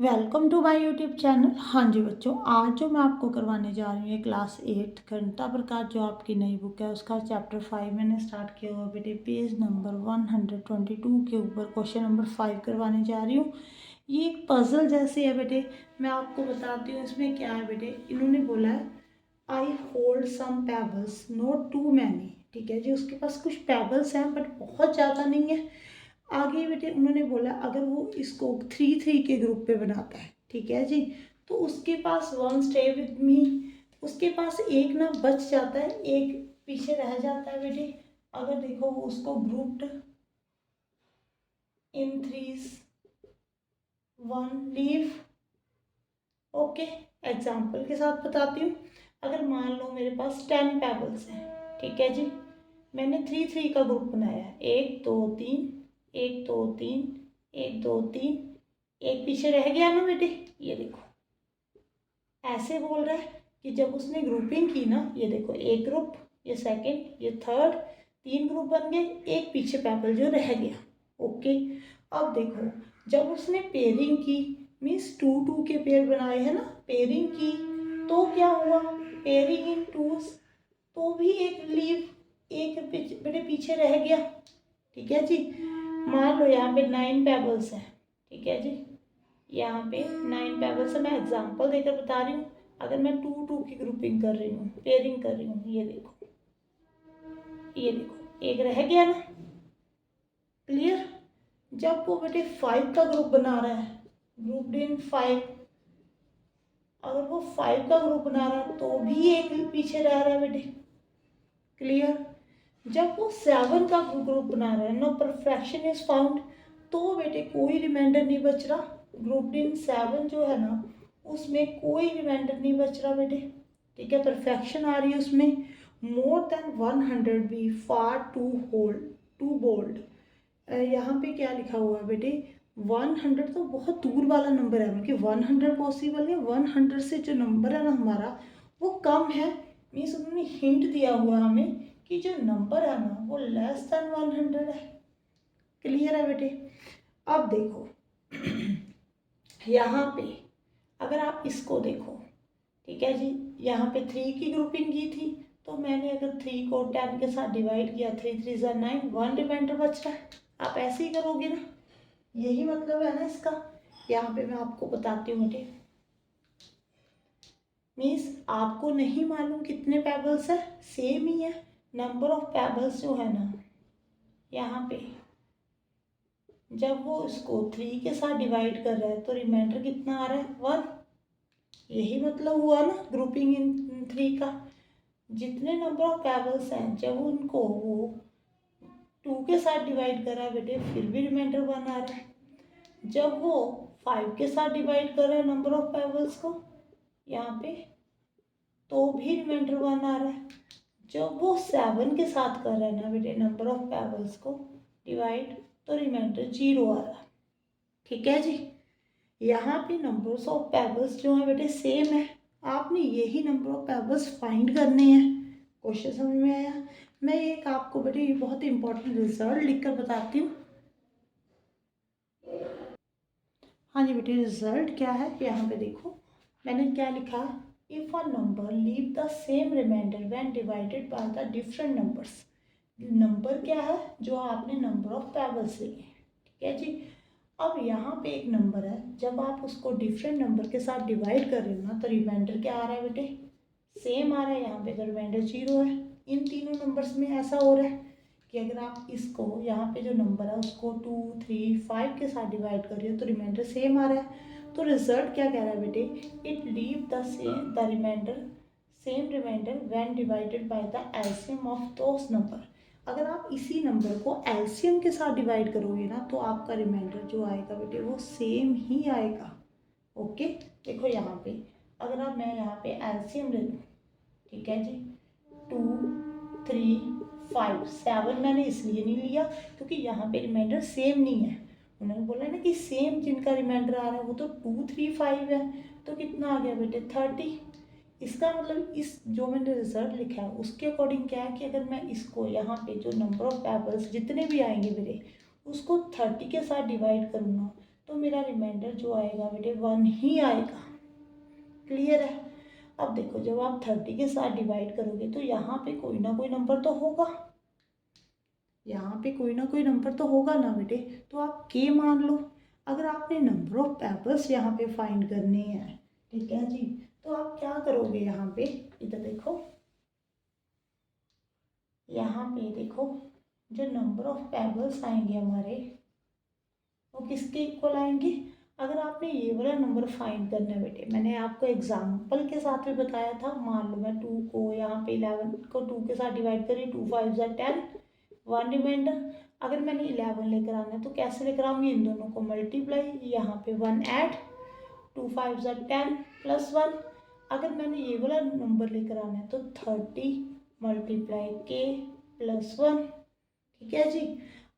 Welcome to my YouTube channel. हाँ जी बच्चों, आज जो मैं आपको करवाने जा रही हूँ ये क्लास 8 घंटा प्रकाश जो आपकी नई बुक है उसका चैप्टर 5 मैंने स्टार्ट किया हुआ बेटे। पेज नंबर 122 के ऊपर क्वेश्चन नंबर 5 करवाने जा रही हूँ। ये एक पजल जैसी है बेटे, मैं आपको बताती हूँ इसमें क्या है बेटे। इन्होंने बोला है I hold some pebbles not too many, ठीक है जी। उसके पास कुछ पेबल्स हैं बट बहुत ज़्यादा नहीं है। आगे बेटे उन्होंने बोला अगर वो इसको 3 3 के ग्रुप पे बनाता है, ठीक है जी, तो उसके पास वन स्टे विद मी, उसके पास एक ना बच जाता है, एक पीछे रह जाता है बेटे। अगर देखो वो उसको ग्रुप्ड इन threes, one leave. Okay, example के साथ बताती हूँ। अगर मान लो मेरे पास 10 पेबल्स हैं, ठीक है जी, मैंने 3 3 का ग्रुप बनाया है, 1 2 3, 1 2 3, 1 2 3, एक पीछे रह गया ना बेटे। ये देखो ऐसे बोल रहा है कि जब उसने ग्रुपिंग की ना, ये देखो एक ग्रुप, ये सेकंड, ये थर्ड, 3 ग्रुप बन गए, एक पीछे पेबल जो रह गया। ओके, अब देखो जब उसने पेयरिंग की, मीन्स 2 2 के पेयर बनाए हैं ना, पेयरिंग की तो क्या हुआ, पेयरिंग इन टूज, तो भी एक लीव, एक बेटे पीछे रह गया, ठीक है जी। मान लो यहाँ पे 9 पेबल्स हैं, ठीक है जी, यहाँ पे 9 पेबल्स है। मैं एग्जांपल देकर बता रही हूँ। अगर मैं 2 2 की ग्रुपिंग कर रही हूँ, पेयरिंग कर रही हूँ, ये देखो, ये देखो एक रह गया ना, क्लियर। जब वो बेटे 5 का ग्रुप बना रहा है, ग्रुप इन 5, अगर वो 5 का ग्रुप बना रहा है तो भी एक पीछे रह रहा है बेटे, क्लियर। जब वो 7 का ग्रुप बना रहा है, नो परफेक्शन इज फाउंड, तो बेटे कोई रिमाइंडर नहीं बच रहा। ग्रुप इन 7 जो है ना उसमें कोई रिमाइंडर नहीं बच रहा बेटे, ठीक है, परफेक्शन आ रही है उसमें। More than 100 be far to hold to bold, यहाँ पे क्या लिखा हुआ है बेटे, 100 तो बहुत दूर वाला नंबर है, बल्कि 100 पॉसिबल है। 100 से जो नंबर है ना हमारा वो कम है, मीन्स उन्होंने हिंट दिया हुआ हमें कि जो नंबर है ना वो लेस देन 100 है, क्लियर है बेटे। अब देखो यहाँ पे अगर आप इसको देखो, ठीक है जी, यहाँ पे 3 की ग्रुपिंग की थी, तो मैंने अगर 3 को 10 के साथ डिवाइड किया, 3 3 ज़ा 9, 1 रिमाइंडर बच रहा है। आप ऐसे ही करोगे ना, यही मतलब है ना इसका। यहाँ पे मैं आपको बताती हूँ बेटे, मीन्स आपको नहीं मालूम कितने पेबल्स है, सेम ही है। नंबर ऑफ पेबल्स जो है ना यहाँ पे, जब वो इसको 3 के साथ डिवाइड कर रहा है तो रिमाइंडर कितना आ रहा है, 1। यही मतलब हुआ ना ग्रुपिंग इन 3 का। जितने नंबर ऑफ पेबल्स हैं जब उनको वो 2 के साथ डिवाइड कर रहा है बेटे फिर भी रिमाइंडर 1 आ रहा है। जब वो 5 के साथ डिवाइड कर रहा है नंबर ऑफ पेबल्स को यहाँ पे, तो भी रिमाइंडर 1 आ रहा है। जब वो 7 के साथ कर रहा है ना बेटे नंबर ऑफ पेबल्स को डिवाइड, तो रिमाइंडर 0 आ रहा है, ठीक है जी। यहाँ पे नंबर्स ऑफ पेबल्स जो है बेटे सेम है, आपने यही नंबर ऑफ पेबल्स फाइंड करने हैं। क्वेश्चन समझ में आया। मैं एक आपको बेटे ये बहुत इंपॉर्टेंट रिजल्ट लिखकर बताती हूँ। हाँ जी बेटे, रिजल्ट क्या है यहाँ पे देखो, मैंने क्या लिखा, if a number leave the same remainder when divided by the different numbers. Number क्या है, जो आपने नंबर ऑफ पेबल्स लिए, ठीक है जी। अब यहाँ पे एक नंबर है, जब आप उसको डिफरेंट नंबर के साथ डिवाइड कर रहे हो ना तो रिमाइंडर क्या आ रहा है बेटे, सेम आ रहा है। यहाँ पे तो रिमाइंडर 0 है। इन तीनों नंबर्स में ऐसा हो रहा है कि अगर आप इसको यहाँ पे जो नंबर है उसको 2 3 5 के साथ डिवाइड कर रहे हो तो रिमाइंडर सेम आ रहा है। तो रिजल्ट क्या कह रहा है बेटे, it leave the remainder same remainder when divided by the LCM of those number. अगर आप इसी नंबर को एलसीएम के साथ डिवाइड करोगे ना तो आपका रिमाइंडर जो आएगा बेटे वो सेम ही आएगा। ओके, देखो यहाँ पे अगर आप मैं यहाँ पे एलसीएम ले लूँ, ठीक है जी, 2 3 5 7 मैंने इसलिए नहीं लिया क्योंकि यहाँ पे रिमाइंडर सेम नहीं है। उन्होंने बोला ना कि सेम जिनका रिमाइंडर आ रहा है वो तो 2 3 5 है, तो कितना आ गया बेटे 30। इसका मतलब इस जो मैंने रिजल्ट लिखा है उसके अकॉर्डिंग क्या है कि अगर मैं इसको यहाँ पे जो नंबर ऑफ पेबल्स जितने भी आएंगे मेरे उसको 30 के साथ डिवाइड करूँगा तो मेरा रिमाइंडर जो आएगा बेटे 1 ही आएगा। क्लियर है। अब देखो जब आप 30 के साथ डिवाइड करोगे तो यहाँ पे कोई ना कोई नंबर तो होगा, यहाँ पे कोई ना कोई नंबर तो होगा ना बेटे। तो आप के मान लो। अगर आपने नंबर ऑफ पेबल्स यहाँ पे फाइंड करने हैं, ठीक है जी, तो आप क्या करोगे, यहाँ पे इधर देखो, यहाँ पे देखो जो नंबर ऑफ पेबल्स आएंगे हमारे वो किसके इक्वल आएंगे। अगर आपने ये वाला नंबर फाइंड करना है बेटे, मैंने आपको एग्जाम्पल के साथ भी बताया था। मान लो मैं 2 को यहाँ पे 11 को 2 के साथ डिवाइड करी, 2 5 ज़ा 10, 1 रिमाइंडर। अगर मैंने 11 लेकर आना है तो कैसे लेकर आऊँगी, इन दोनों को मल्टीप्लाई, यहाँ पे 1 ऐड, 2 5 ज़ा 10 प्लस 1। अगर मैंने ये वाला नंबर लेकर आना है तो 30 मल्टीप्लाई के प्लस 1। ठीक है जी।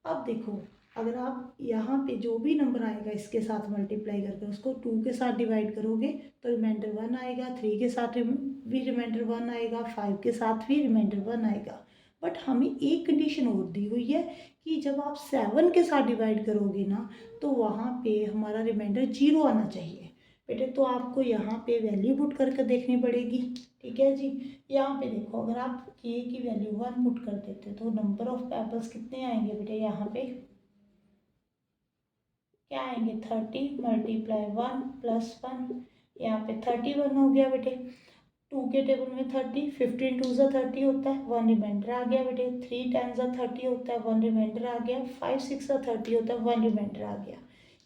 अब देखो अगर आप यहाँ पे जो भी नंबर आएगा इसके साथ मल्टीप्लाई करके उसको 2 के साथ डिवाइड करोगे तो रिमाइंडर 1 आएगा, 3 के साथ भी रिमाइंडर 1 आएगा, 5 के साथ भी रिमाइंडर 1 आएगा। बट हमें एक कंडीशन और दी हुई है कि जब आप 7 के साथ डिवाइड करोगे ना तो वहाँ पे हमारा रिमाइंडर 0 आना चाहिए बेटे। तो आपको यहाँ पे वैल्यू पुट करके देखनी पड़ेगी। ठीक है जी। यहाँ पे देखो अगर आप के की वैल्यू 1 पुट कर देते तो नंबर ऑफ पेबल्स कितने आएंगे बेटे, यहाँ पे क्या आएंगे, 30 मल्टीप्लाई 1 प्लस 1, यहाँ पे 31 हो गया बेटे। 2 के टेबल में 30, 15 2 ज़ा 30 होता है, 1 रिमाइंडर आ गया बेटे। 3 10 ज़ा 30 होता है, 1 रिमाइंडर आ गया। 5 6 ज़ा 30 होता है, 1 रिमाइंडर आ गया।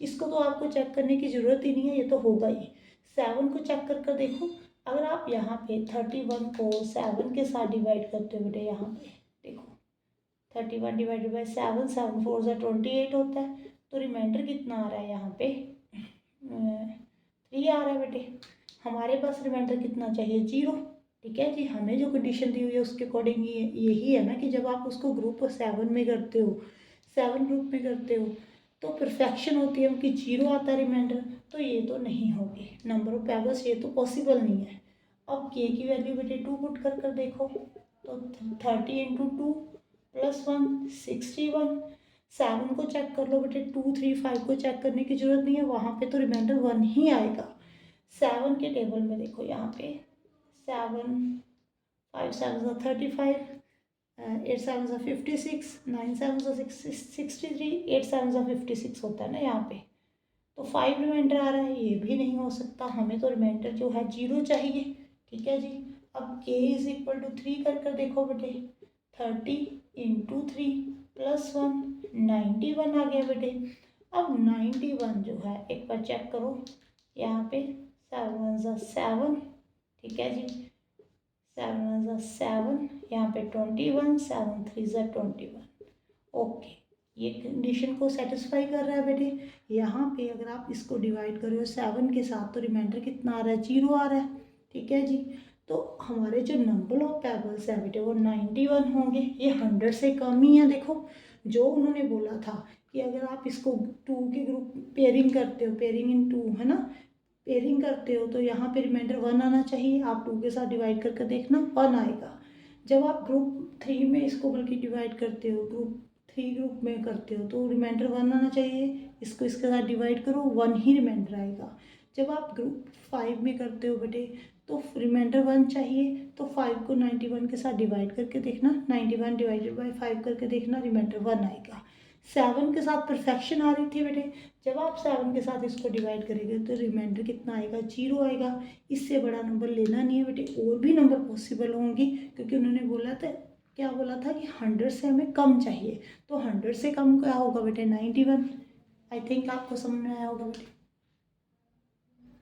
इसको तो आपको चेक करने की ज़रूरत ही नहीं है, ये तो होगा ही। 7 को चेक कर कर देखो। अगर आप यहाँ पे 31 को 7 के साथ डिवाइड करते हो बेटे, यहाँ पे देखो 31 डिवाइडेड बाई 7, 7 4 ज़ा 28 होता है। तो रिमाइंडर कितना आ रहा है, यहाँ पे 3 आ रहा है बेटे। हमारे पास रिमाइंडर कितना चाहिए, 0। ठीक है जी। हमें जो कंडीशन दी हुई है उसके अकॉर्डिंग यही है ना कि जब आप उसको ग्रुप 7 में करते हो, 7 ग्रुप में करते हो तो परफेक्शन होती है कि 0 आता है रिमाइंडर। तो ये तो नहीं होगी नंबर ऑफ पेबल्स, ये तो पॉसिबल नहीं है। अब के की वैल्यू बेटे 2 पुट कर कर देखो तो 30 इंटू 2 प्लस 1 61। 7 को चेक कर लो बेटे, 2 3 5 को चेक करने की जरूरत नहीं है, वहाँ पे तो रिमाइंडर 1 ही आएगा। 7 के टेबल में देखो, यहाँ पे 7 5 7 ज़ा 35, 8 7 ज़ा 56, 9 7 ज़ा 63, 8 7 ज़ा 56 होता है ना यहाँ पे। तो 5 रिमाइंडर आ रहा है, ये भी नहीं हो सकता। हमें तो रिमाइंडर जो है 0 चाहिए। ठीक है जी। अब k इज इक्वल टू 3 कर कर देखो बेटे, 30 इंटू 3 प्लस 1 91 आ गया बेटे। अब 91 जो है एक बार चेक करो, यहाँ पे 7 1 ज़ा 7, ठीक है जी, 7 1 ज़ा 7, यहाँ पे 21, 7 3 ज़ा 21। ओके, ये कंडीशन को सेटिस्फाई कर रहा है बेटे। यहाँ पे अगर आप इसको डिवाइड करो 7 के साथ तो रिमाइंडर कितना आ रहा है, 0 आ रहा है। ठीक है जी। तो हमारे जो नंबर ऑफ पेबल्स है बेटे वो 91 होंगे। ये 100 से कम ही है। देखो जो उन्होंने बोला था कि अगर आप इसको 2 के ग्रुप पेयरिंग करते हो, पेयरिंग इन 2 है ना, पेयरिंग करते हो तो यहाँ पे रिमाइंडर 1 आना चाहिए। आप 2 के साथ डिवाइड करके देखना 1 आएगा। जब आप ग्रुप 3 में इसको बल्कि डिवाइड करते हो, ग्रुप 3 ग्रुप में करते हो तो रिमाइंडर 1 आना चाहिए। इसको इसके साथ डिवाइड करो, 1 ही रिमाइंडर आएगा। जब आप ग्रुप 5 में करते हो बेटे तो रिमाइंडर 1 चाहिए, तो 5 को 91 के साथ डिवाइड करके देखना, 91 डिवाइडेड बाई 5 करके देखना, रिमाइंडर 1 आएगा। 7 के साथ परफेक्शन आ रही थी बेटे, जब आप 7 के साथ इसको डिवाइड करेंगे तो रिमाइंडर कितना आएगा, 0 आएगा। इससे बड़ा नंबर लेना नहीं है बेटे। और भी नंबर पॉसिबल होंगी क्योंकि उन्होंने बोला था, क्या बोला था कि 100 से हमें कम चाहिए। तो 100 से कम क्या होगा बेटे, 91। आई थिंक आपको समझ में आया होगा बेटे।